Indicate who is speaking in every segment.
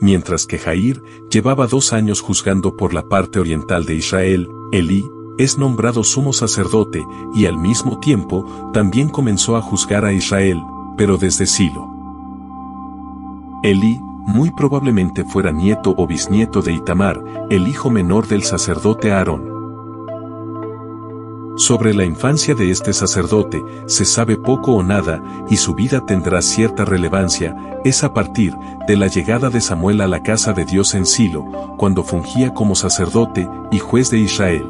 Speaker 1: mientras que Jair llevaba 2 años juzgando por la parte oriental de Israel. Elí es nombrado sumo sacerdote y al mismo tiempo también comenzó a juzgar a Israel, pero desde Silo. Elí muy probablemente fuera nieto o bisnieto de Itamar, el hijo menor del sacerdote Aarón. Sobre la infancia de este sacerdote se sabe poco o nada, y su vida tendrá cierta relevancia, es a partir de la llegada de Samuel a la casa de Dios en Silo, cuando fungía como sacerdote y juez de Israel.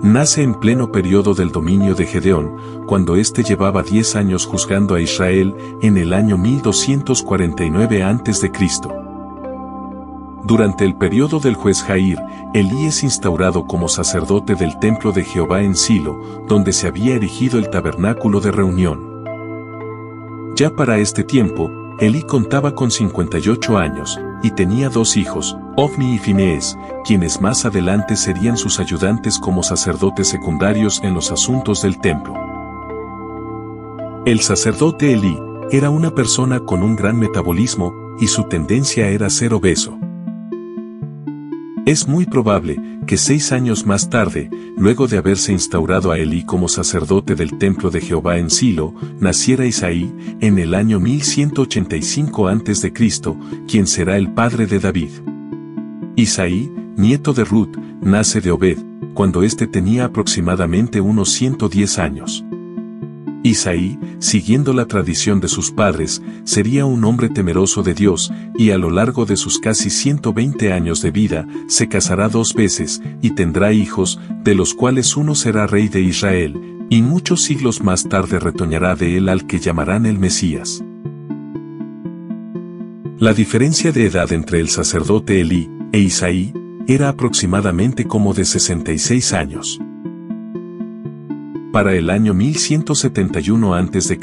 Speaker 1: Nace en pleno periodo del dominio de Gedeón, cuando éste llevaba 10 años juzgando a Israel en el año 1249 a.C. Durante el periodo del juez Jair, Elí es instaurado como sacerdote del templo de Jehová en Silo, donde se había erigido el tabernáculo de reunión. Ya para este tiempo, Elí contaba con 58 años, y tenía 2 hijos, Ofni y Finees, quienes más adelante serían sus ayudantes como sacerdotes secundarios en los asuntos del templo. El sacerdote Elí era una persona con un gran metabolismo, y su tendencia era ser obeso. Es muy probable que 6 años más tarde, luego de haberse instaurado a Elí como sacerdote del templo de Jehová en Silo, naciera Isaí, en el año 1185 a.C., quien será el padre de David. Isaí, nieto de Ruth, nace de Obed, cuando éste tenía aproximadamente unos 110 años. Isaí, siguiendo la tradición de sus padres, sería un hombre temeroso de Dios, y a lo largo de sus casi 120 años de vida, se casará 2 veces, y tendrá hijos, de los cuales uno será rey de Israel, y muchos siglos más tarde retoñará de él al que llamarán el Mesías. La diferencia de edad entre el sacerdote Elí e Isaí era aproximadamente como de 66 años. Para el año 1171 a.C.,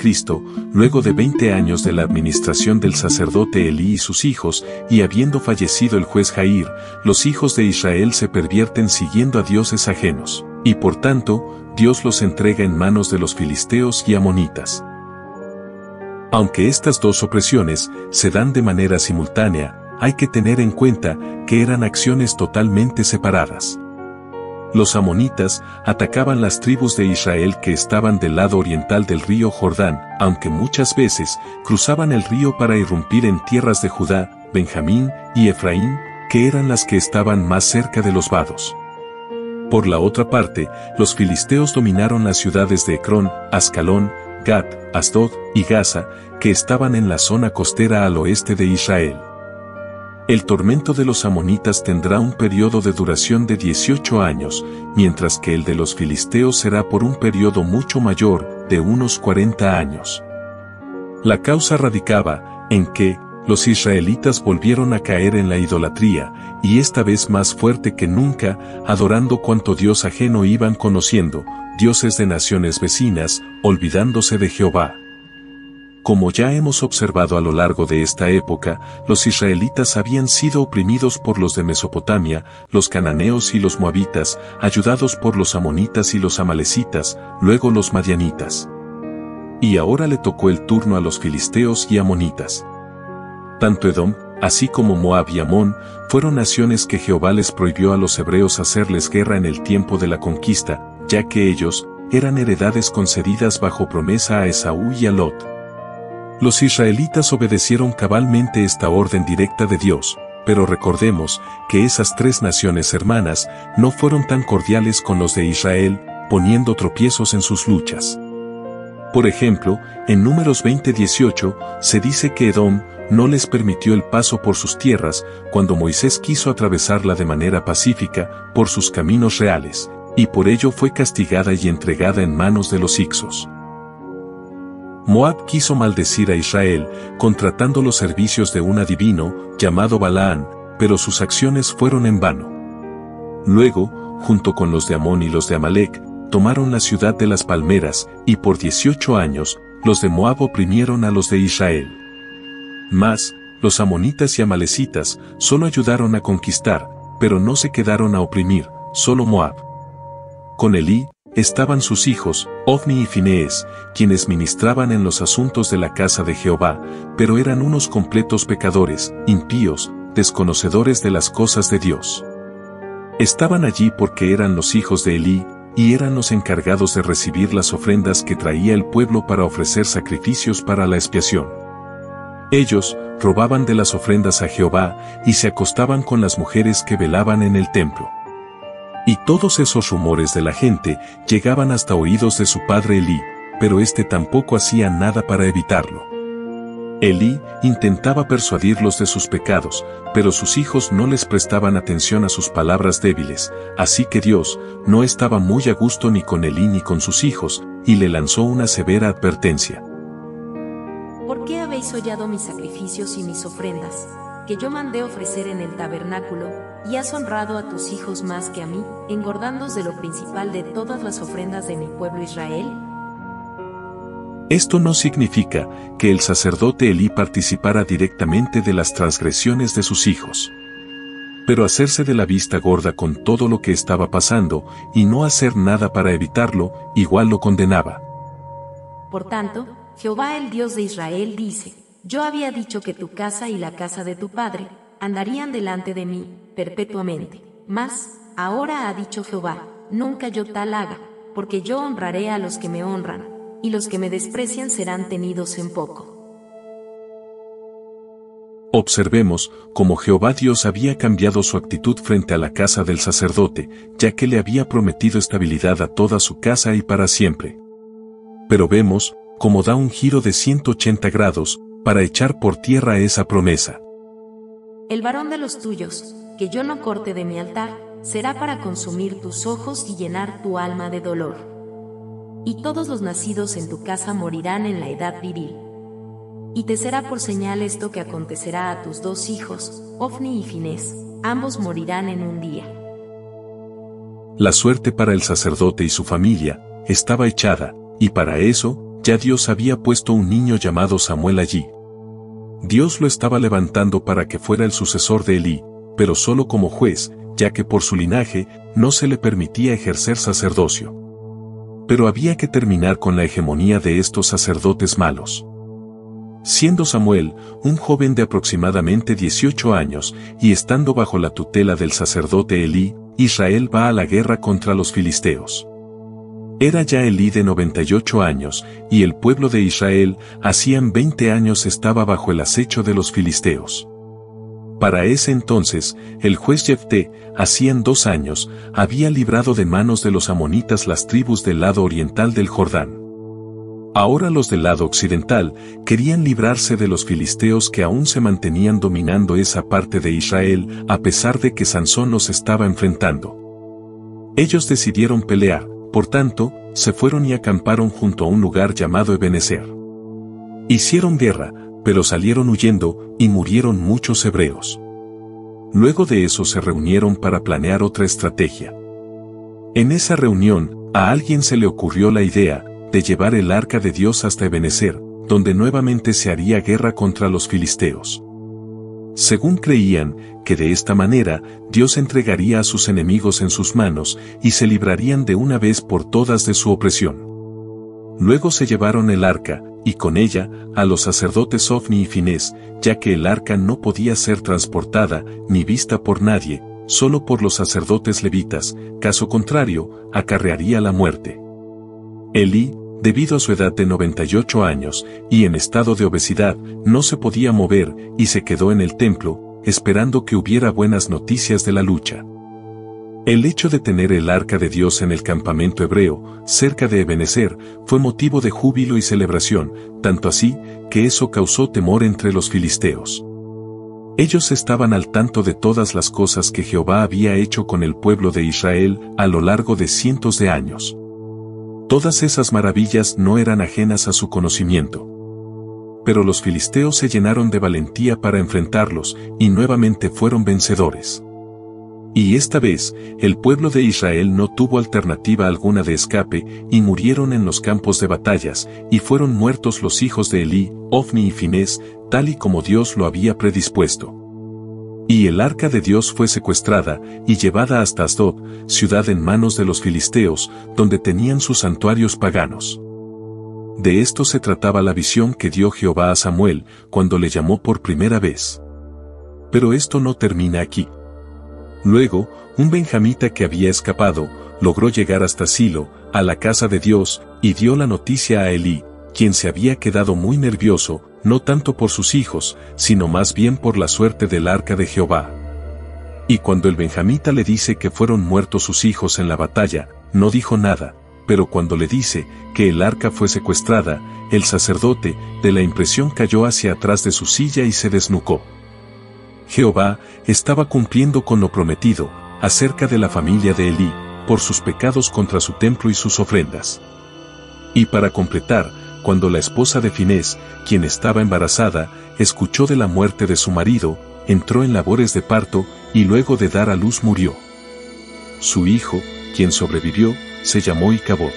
Speaker 1: luego de 20 años de la administración del sacerdote Elí y sus hijos, y habiendo fallecido el juez Jair, los hijos de Israel se pervierten siguiendo a dioses ajenos, y por tanto, Dios los entrega en manos de los filisteos y amonitas. Aunque estas 2 opresiones se dan de manera simultánea, hay que tener en cuenta que eran acciones totalmente separadas. Los amonitas atacaban las tribus de Israel que estaban del lado oriental del río Jordán, aunque muchas veces cruzaban el río para irrumpir en tierras de Judá, Benjamín y Efraín, que eran las que estaban más cerca de los vados. Por la otra parte, los filisteos dominaron las ciudades de Ecrón, Ascalón, Gat, Asdod y Gaza, que estaban en la zona costera al oeste de Israel. El tormento de los amonitas tendrá un periodo de duración de 18 años, mientras que el de los filisteos será por un periodo mucho mayor, de unos 40 años. La causa radicaba en que los israelitas volvieron a caer en la idolatría, y esta vez más fuerte que nunca, adorando cuanto dios ajeno iban conociendo, dioses de naciones vecinas, olvidándose de Jehová. Como ya hemos observado a lo largo de esta época, los israelitas habían sido oprimidos por los de Mesopotamia, los cananeos y los moabitas, ayudados por los amonitas y los amalecitas, luego los madianitas. Y ahora le tocó el turno a los filisteos y amonitas. Tanto Edom, así como Moab y Amón, fueron naciones que Jehová les prohibió a los hebreos hacerles guerra en el tiempo de la conquista, ya que ellos eran heredades concedidas bajo promesa a Esaú y a Lot. Los israelitas obedecieron cabalmente esta orden directa de Dios, pero recordemos que esas 3 naciones hermanas no fueron tan cordiales con los de Israel, poniendo tropiezos en sus luchas. Por ejemplo, en Números 20:18, se dice que Edom no les permitió el paso por sus tierras, cuando Moisés quiso atravesarla de manera pacífica, por sus caminos reales, y por ello fue castigada y entregada en manos de los hicsos. Moab quiso maldecir a Israel, contratando los servicios de un adivino, llamado Balaán, pero sus acciones fueron en vano. Luego, junto con los de Amón y los de Amalec, tomaron la ciudad de las palmeras, y por 18 años, los de Moab oprimieron a los de Israel. Mas, los amonitas y amalecitas solo ayudaron a conquistar, pero no se quedaron a oprimir, solo Moab. Con Elí estaban sus hijos, Ofni y Finees, quienes ministraban en los asuntos de la casa de Jehová, pero eran unos completos pecadores, impíos, desconocedores de las cosas de Dios. Estaban allí porque eran los hijos de Elí, y eran los encargados de recibir las ofrendas que traía el pueblo para ofrecer sacrificios para la expiación. Ellos robaban de las ofrendas a Jehová y se acostaban con las mujeres que velaban en el templo. Y todos esos rumores de la gente llegaban hasta oídos de su padre Elí, pero éste tampoco hacía nada para evitarlo. Elí intentaba persuadirlos de sus pecados, pero sus hijos no les prestaban atención a sus palabras débiles, así que Dios no estaba muy a gusto ni con Elí ni con sus hijos, y le lanzó una severa advertencia.
Speaker 2: ¿Por qué habéis hollado mis sacrificios y mis ofrendas, que yo mandé ofrecer en el tabernáculo, y has honrado a tus hijos más que a mí, engordándoos de lo principal de todas las ofrendas de mi pueblo Israel?
Speaker 1: Esto no significa que el sacerdote Elí participara directamente de las transgresiones de sus hijos. Pero hacerse de la vista gorda con todo lo que estaba pasando y no hacer nada para evitarlo, igual lo condenaba.
Speaker 2: Por tanto, Jehová el Dios de Israel dice: Yo había dicho que tu casa y la casa de tu padre andarían delante de mí perpetuamente. Mas, ahora ha dicho Jehová: Nunca yo tal haga, porque yo honraré a los que me honran, y los que me desprecian serán tenidos en poco.
Speaker 1: Observemos cómo Jehová Dios había cambiado su actitud frente a la casa del sacerdote, ya que le había prometido estabilidad a toda su casa y para siempre. Pero vemos cómo da un giro de 180 grados para echar por tierra esa promesa.
Speaker 2: El varón de los tuyos, que yo no corte de mi altar, será para consumir tus ojos y llenar tu alma de dolor. Y todos los nacidos en tu casa morirán en la edad viril. Y te será por señal esto que acontecerá a tus dos hijos, Ofni y Finés, ambos morirán en un día.
Speaker 1: La suerte para el sacerdote y su familia estaba echada, y para eso, ya Dios había puesto un niño llamado Samuel allí. Dios lo estaba levantando para que fuera el sucesor de Elí, pero solo como juez, ya que por su linaje no se le permitía ejercer sacerdocio. Pero había que terminar con la hegemonía de estos sacerdotes malos. Siendo Samuel un joven de aproximadamente 18 años y estando bajo la tutela del sacerdote Elí, Israel va a la guerra contra los filisteos. Era ya Elí de 98 años, y el pueblo de Israel hacían 20 años estaba bajo el acecho de los filisteos. Para ese entonces, el juez Jefté, hacían 2 años, había librado de manos de los amonitas las tribus del lado oriental del Jordán. Ahora los del lado occidental querían librarse de los filisteos que aún se mantenían dominando esa parte de Israel, a pesar de que Sansón los estaba enfrentando. Ellos decidieron pelear, por tanto, se fueron y acamparon junto a un lugar llamado Ebenezer. Hicieron guerra, pero salieron huyendo, y murieron muchos hebreos. Luego de eso se reunieron para planear otra estrategia. En esa reunión, a alguien se le ocurrió la idea de llevar el arca de Dios hasta Ebenezer, donde nuevamente se haría guerra contra los filisteos. Según creían que de esta manera Dios entregaría a sus enemigos en sus manos y se librarían de una vez por todas de su opresión. Luego se llevaron el arca, y con ella, a los sacerdotes Ofni y Finés, ya que el arca no podía ser transportada ni vista por nadie, solo por los sacerdotes levitas, caso contrario, acarrearía la muerte. Elí, debido a su edad de 98 años, y en estado de obesidad, no se podía mover, y se quedó en el templo, esperando que hubiera buenas noticias de la lucha. El hecho de tener el arca de Dios en el campamento hebreo, cerca de Ebenezer, fue motivo de júbilo y celebración, tanto así, que eso causó temor entre los filisteos. Ellos estaban al tanto de todas las cosas que Jehová había hecho con el pueblo de Israel a lo largo de cientos de años. Todas esas maravillas no eran ajenas a su conocimiento. Pero los filisteos se llenaron de valentía para enfrentarlos, y nuevamente fueron vencedores. Y esta vez, el pueblo de Israel no tuvo alternativa alguna de escape, y murieron en los campos de batallas, y fueron muertos los hijos de Elí, Ofni y Finés, tal y como Dios lo había predispuesto. Y el arca de Dios fue secuestrada, y llevada hasta Asdod, ciudad en manos de los filisteos, donde tenían sus santuarios paganos. De esto se trataba la visión que dio Jehová a Samuel, cuando le llamó por primera vez. Pero esto no termina aquí. Luego, un benjamita que había escapado, logró llegar hasta Silo, a la casa de Dios, y dio la noticia a Elí, quien se había quedado muy nervioso, no tanto por sus hijos, sino más bien por la suerte del arca de Jehová. Y cuando el benjamita le dice que fueron muertos sus hijos en la batalla, no dijo nada, pero cuando le dice que el arca fue secuestrada, el sacerdote, de la impresión cayó hacia atrás de su silla y se desnucó. Jehová estaba cumpliendo con lo prometido, acerca de la familia de Elí, por sus pecados contra su templo y sus ofrendas. Y para completar, cuando la esposa de Finés, quien estaba embarazada, escuchó de la muerte de su marido, entró en labores de parto, y luego de dar a luz murió. Su hijo, quien sobrevivió, se llamó Icabod.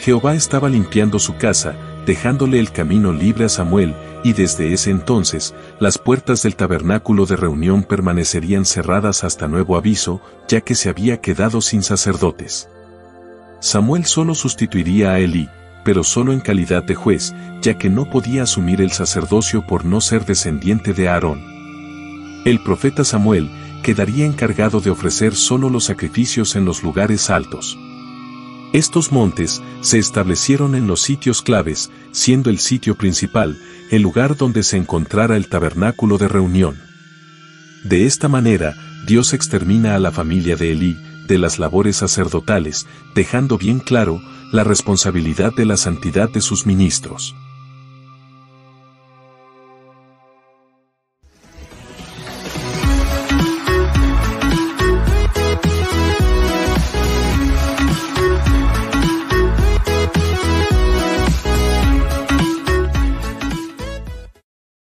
Speaker 1: Jehová estaba limpiando su casa, dejándole el camino libre a Samuel, y desde ese entonces, las puertas del tabernáculo de reunión permanecerían cerradas hasta nuevo aviso, ya que se había quedado sin sacerdotes. Samuel solo sustituiría a Elí, pero solo en calidad de juez, ya que no podía asumir el sacerdocio por no ser descendiente de Aarón. El profeta Samuel quedaría encargado de ofrecer solo los sacrificios en los lugares altos. Estos montes se establecieron en los sitios claves, siendo el sitio principal el lugar donde se encontrara el tabernáculo de reunión. De esta manera, Dios extermina a la familia de Elí de las labores sacerdotales, dejando bien claro la responsabilidad de la santidad de sus ministros.